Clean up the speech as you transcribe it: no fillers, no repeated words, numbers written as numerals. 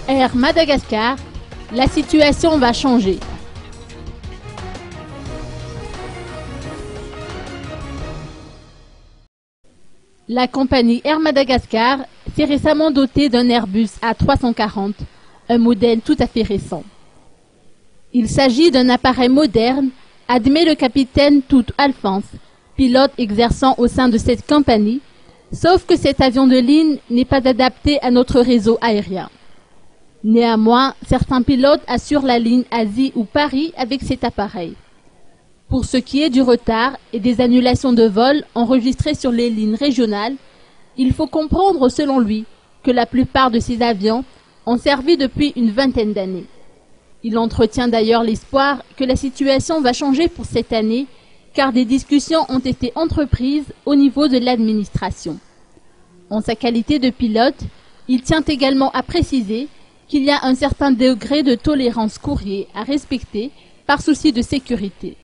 Air Madagascar, la situation va changer. La compagnie Air Madagascar s'est récemment dotée d'un Airbus A340, un modèle tout à fait récent. Il s'agit d'un appareil moderne, admet le capitaine Tout Alphonse, pilote exerçant au sein de cette compagnie, sauf que cet avion de ligne n'est pas adapté à notre réseau aérien. Néanmoins, certains pilotes assurent la ligne Asie ou Paris avec cet appareil. Pour ce qui est du retard et des annulations de vols enregistrées sur les lignes régionales, il faut comprendre selon lui que la plupart de ces avions ont servi depuis une vingtaine d'années. Il entretient d'ailleurs l'espoir que la situation va changer pour cette année, car des discussions ont été entreprises au niveau de l'administration. En sa qualité de pilote, il tient également à préciser qu'il y a un certain degré de tolérance courrier à respecter par souci de sécurité.